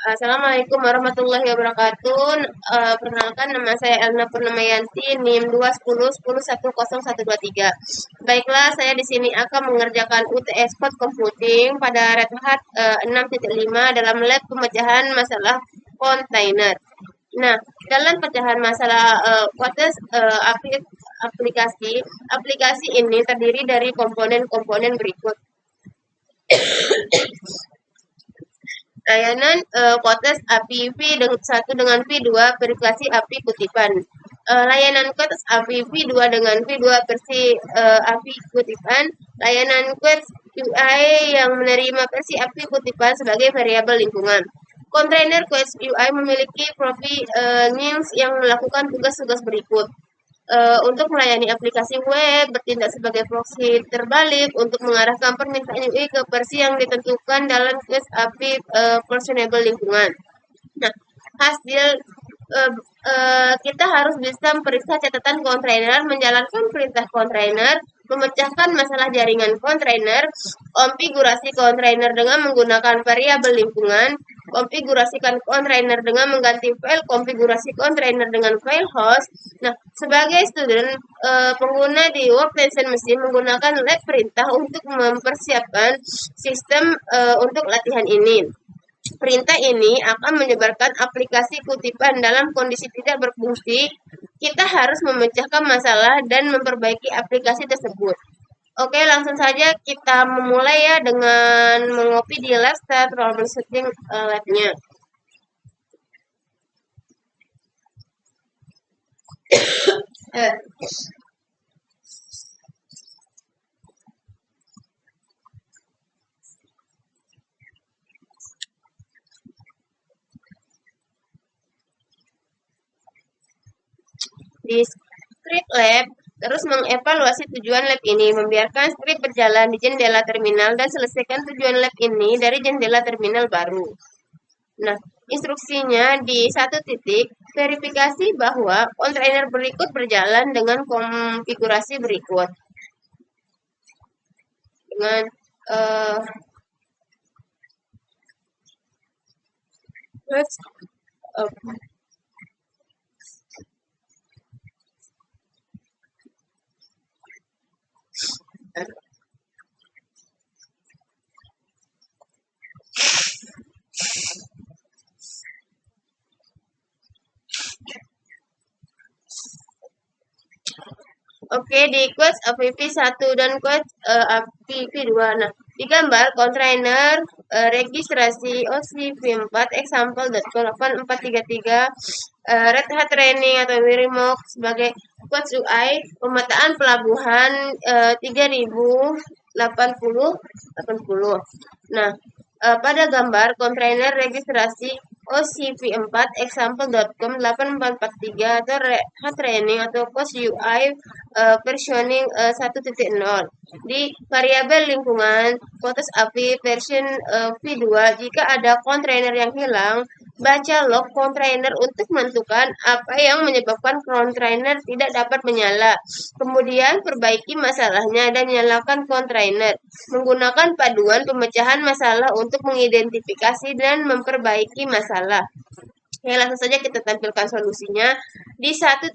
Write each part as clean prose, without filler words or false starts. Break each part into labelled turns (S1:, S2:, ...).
S1: Assalamualaikum warahmatullahi wabarakatuh. Perkenalkan nama saya Elna Purnamayanti, NIM 21010110123. Baiklah, saya di sini akan mengerjakan UTS Code Computing pada Red Hat 6.5 dalam lab pemecahan masalah kontainer. Nah, dalam pecahan masalah aplikasi ini terdiri dari komponen-komponen berikut. Layanan kotes API V1 dengan V2 verifikasi API kutipan. Layanan kotes API V2 dengan V2 versi API kutipan. Layanan kotes UI yang menerima versi API kutipan sebagai variabel lingkungan. Kontainer Quest UI memiliki profi names yang melakukan tugas-tugas berikut. Untuk melayani aplikasi web, bertindak sebagai proxy terbalik untuk mengarahkan permintaan UI ke versi yang ditentukan dalam Quest API versionable lingkungan. Nah, hasil kita harus bisa memeriksa catatan kontainer, menjalankan perintah kontainer, memecahkan masalah jaringan kontainer, konfigurasi kontainer dengan menggunakan variabel lingkungan, konfigurasikan kontainer dengan mengganti file konfigurasi kontainer dengan file host. Nah, sebagai student, pengguna di workstation mesin menggunakan lab perintah untuk mempersiapkan sistem untuk latihan ini. Perintah ini akan menyebarkan aplikasi kutipan dalam kondisi tidak berfungsi. Kita harus memecahkan masalah dan memperbaiki aplikasi tersebut. Oke, langsung saja kita memulai ya dengan mengopi di lab start troubleshooting labnya. Di script lab, terus mengevaluasi tujuan lab ini, membiarkan script berjalan di jendela terminal dan selesaikan tujuan lab ini dari jendela terminal baru. Nah, instruksinya di satu titik, verifikasi bahwa kontainer berikut berjalan dengan konfigurasi berikut. Dengan Oke, di quotes APP1 dan quotes APP2. Nah, di gambar kontainer registrasi OCV4 example.com 8433 Red Hat Training atau Wirimog sebagai quotes UI pemetaan pelabuhan 3080. Nah, pada gambar kontainer registrasi OCV4 example.com 8443 atau Red Hat Training atau Post UI versioning 1.0 di variabel lingkungan Potes API version V2. Jika ada kontainer yang hilang, baca log kontainer untuk menentukan apa yang menyebabkan kontainer tidak dapat menyala. Kemudian perbaiki masalahnya dan nyalakan kontainer. Menggunakan paduan pemecahan masalah untuk mengidentifikasi dan memperbaiki masalah. Ya, langsung saja kita tampilkan solusinya. Di 1.1,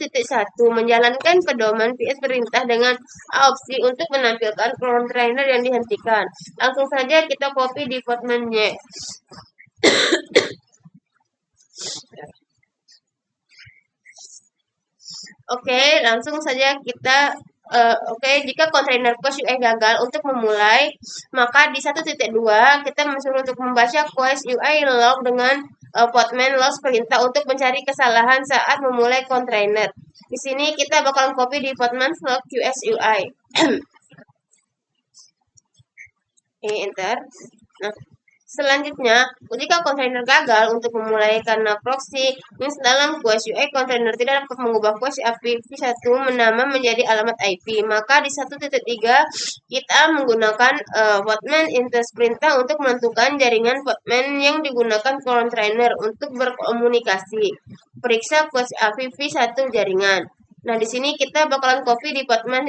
S1: menjalankan pedoman PS perintah dengan opsi untuk menampilkan kontainer yang dihentikan. Langsung saja kita copy defaultnya. Oke, langsung saja kita jika kontainer quest UI gagal untuk memulai, maka di 1.2 kita mensuruh untuk membaca quest UI log dengan Podman loss perintah untuk mencari kesalahan saat memulai kontainer. Di sini kita bakal copy di Podman log QS UI. Oke, enter. Nah, selanjutnya, jika kontainer gagal untuk memulai karena proxy means dalam quest UI kontainer tidak dapat mengubah quest API V1 menama menjadi alamat IP, maka di 1.3 kita menggunakan Podman interest perintah untuk menentukan jaringan Podman yang digunakan kontainer untuk berkomunikasi. Periksa quest API V1 jaringan. Nah, di sini kita bakalan copy di Podman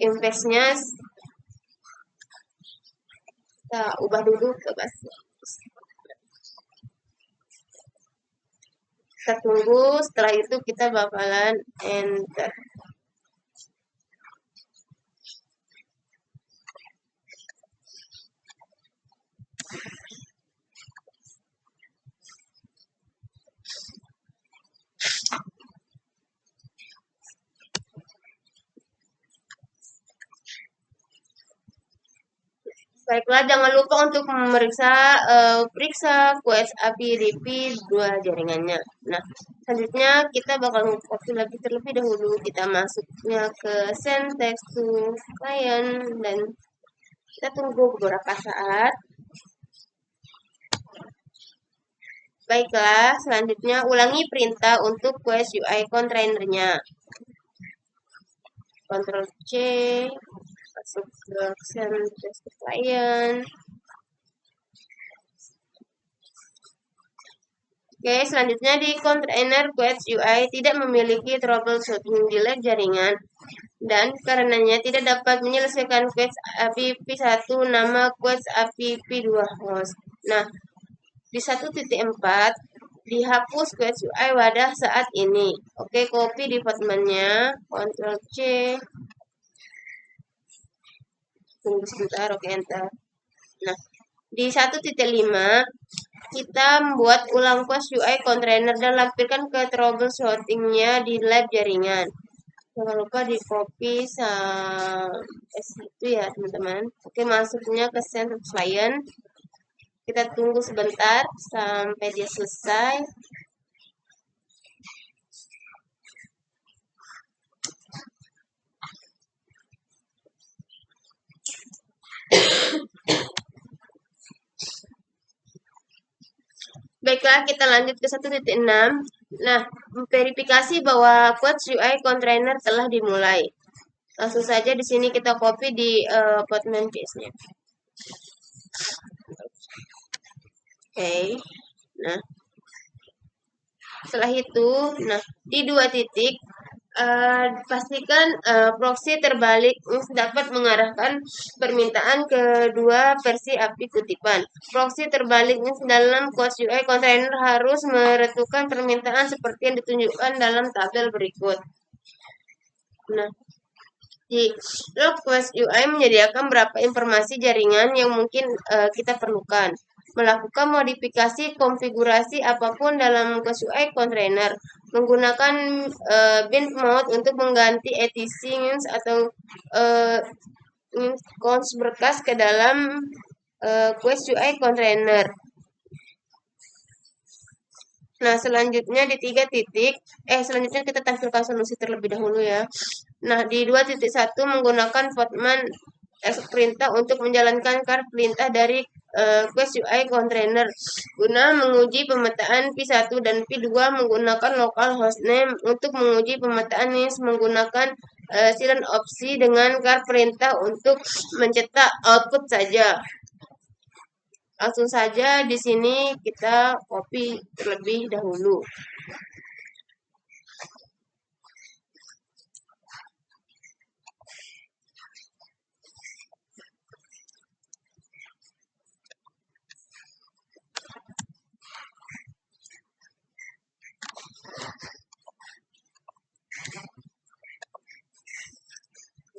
S1: inverse-nya. Kita ubah dulu ke bahasa. Kita tunggu, setelah itu kita bakalan enter. Baiklah, jangan lupa untuk memeriksa periksa quest API DP 2 jaringannya. Nah, selanjutnya kita bakal copy lagi terlebih dahulu. Kita masuknya ke send text to client dan kita tunggu beberapa saat. Baiklah, selanjutnya ulangi perintah untuk quest UI contrainernya. Ctrl C, masuk ke send text to client. Oke, selanjutnya di container quest UI tidak memiliki troubleshooting di lab jaringan dan karenanya tidak dapat menyelesaikan quest API P1 nama quest API P2 host. Nah, di 1.4 dihapus quest UI wadah saat ini. Oke, copy departmentnya, Ctrl C, tunggu sebentar, oke enter. Nah, di 1.5 kita membuat ulang quest UI container dan lampirkan ke troubleshootingnya di lab jaringan. Jangan lupa di copy sampai situ ya teman-teman. Oke, masuknya ke send client. Kita tunggu sebentar sampai dia selesai. Baiklah, kita lanjut ke 1.6. Nah, verifikasi bahwa quest UI container telah dimulai. Langsung saja di sini kita copy di Postman base-nya. Oke. Nah, setelah itu, nah di 2 titik pastikan proxy terbalik dapat mengarahkan permintaan ke dua versi API kutipan. Proxy terbalik dalam quest UI container harus meretukan permintaan seperti yang ditunjukkan dalam tabel berikut. Nah, di log quest UI menyediakan beberapa informasi jaringan yang mungkin kita perlukan. Melakukan modifikasi konfigurasi apapun dalam quest UI container. Menggunakan bin mode untuk mengganti etc atau cons berkas ke dalam quest UI container. Nah, selanjutnya di 3 titik, selanjutnya kita tampilkan solusi terlebih dahulu ya. Nah, di 2.1 menggunakan Postman perintah untuk menjalankan perintah dari quest UI container guna menguji pemetaan P1 dan P2 menggunakan local hostname untuk menguji pemetaan NIS menggunakan silent opsi dengan perintah untuk mencetak output saja. Langsung saja di sini kita copy terlebih dahulu.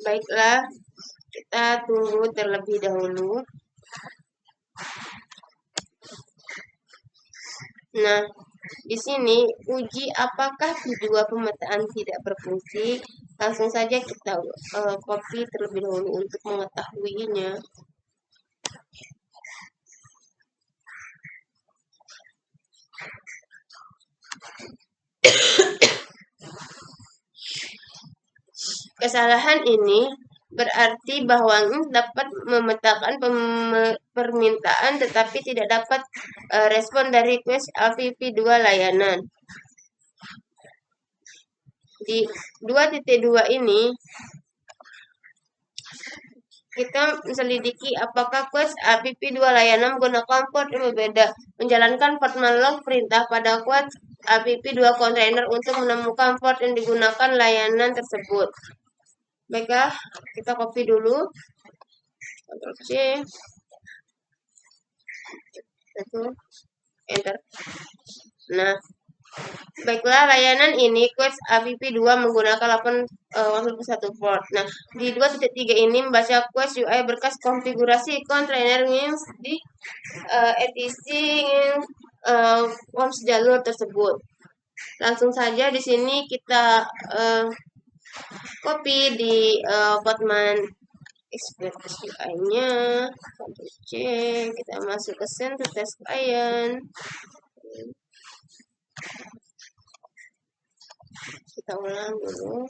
S1: Baiklah, kita tunggu terlebih dahulu. Nah, di sini uji apakah kedua pemetaan tidak berfungsi. Langsung saja kita copy terlebih dahulu untuk mengetahuinya. Kesalahan ini berarti bahwa dapat memetakan permintaan tetapi tidak dapat respon dari request API 2 layanan. Di 2.2 ini kita selidiki apakah quest API 2 layanan menggunakan port yang berbeda. Menjalankan Postman log perintah pada quest API 2 container untuk menemukan port yang digunakan layanan tersebut. Baiklah, kita copy dulu. Ctrl C. Itu enter. Nah, Baiklah, layanan ini Quest app 2 menggunakan 81 port. Nah, di 2.3 ini membaca Quest UI berkas konfigurasi container means di etc forms jalur tersebut. Langsung saja di sini kita copy di Podman Express UI-nya, Ctrl C, kita masuk ke send to test client. Kita ulang dulu.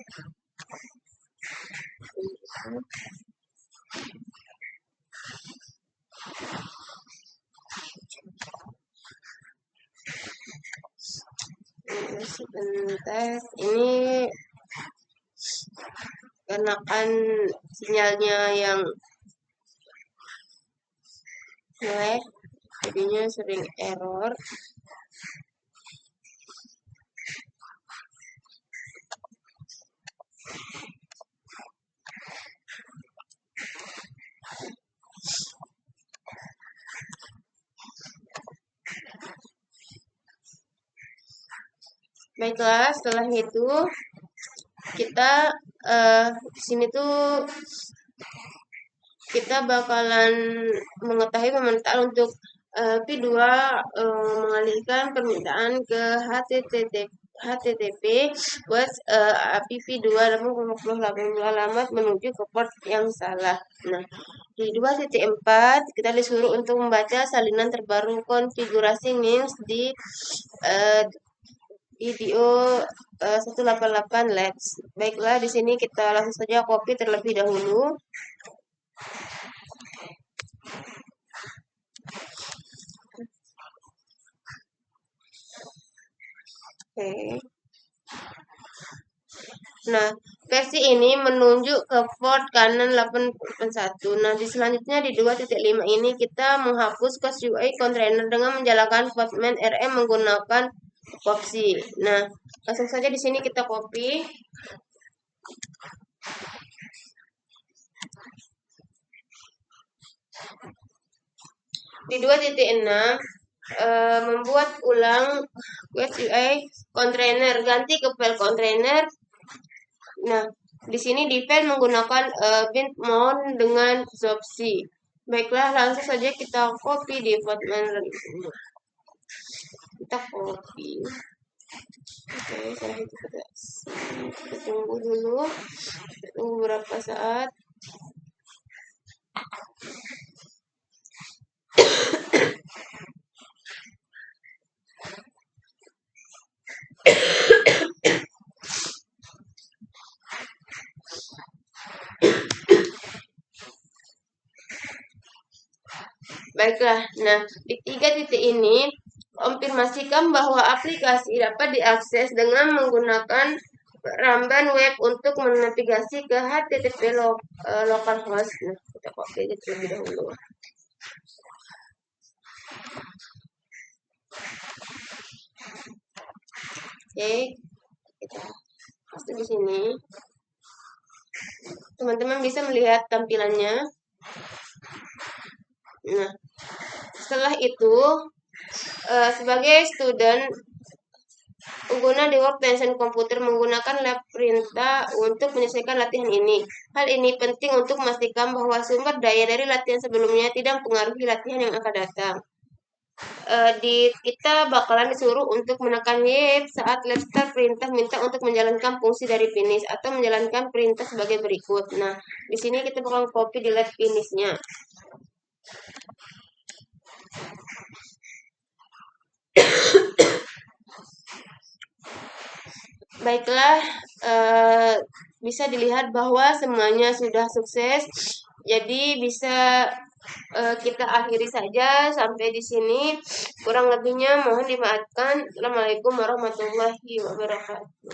S1: Sebentar, ini karena kan sinyalnya yang jelek, jadinya sering error. Baiklah, setelah itu kita di sini tuh kita bakalan mengetahui permintaan untuk P2 mengalihkan permintaan ke HTTP buat APP2 alamat menuju ke port yang salah. Nah, di 2.4 kita disuruh untuk membaca salinan terbaru konfigurasi NIMS di video 188 Labs. Baiklah, di sini kita langsung saja copy terlebih dahulu. Oke. Nah, versi ini menunjuk ke port kanan 881. Nah, di selanjutnya di 2.5 ini kita menghapus Quest UI container dengan menjalankan Postman RM menggunakan opsi. Nah, langsung saja di sini kita copy. Di 2.6 membuat ulang Quest UI container, ganti ke file container. Nah, di sini di file menggunakan bitmount dengan opsi. Baiklah, langsung saja kita copy di Postman. Kita copy. Oke, setelah itu kita tunggu dulu. Tunggu beberapa saat. Baiklah, nah di 3 titik ini konfirmasikan bahwa aplikasi dapat diakses dengan menggunakan ramban web untuk menavigasi ke HTTP localhost. Nah, kita copy terlebih dahulu. Oke, kita paste di sini. Teman-teman bisa melihat tampilannya. Nah, setelah itu sebagai student pengguna di Workstation komputer menggunakan lab perintah untuk menyelesaikan latihan ini. Hal ini penting untuk memastikan bahwa sumber daya dari latihan sebelumnya tidak mempengaruhi latihan yang akan datang. Kita bakalan disuruh untuk menekan Y saat lab start perintah minta untuk menjalankan fungsi dari finish atau menjalankan perintah sebagai berikut. Nah, di sini kita bakal copy di lab finishnya. Baiklah, bisa dilihat bahwa semuanya sudah sukses. Jadi bisa kita akhiri saja sampai di sini. Kurang lebihnya mohon dimaafkan. Assalamualaikum warahmatullahi wabarakatuh.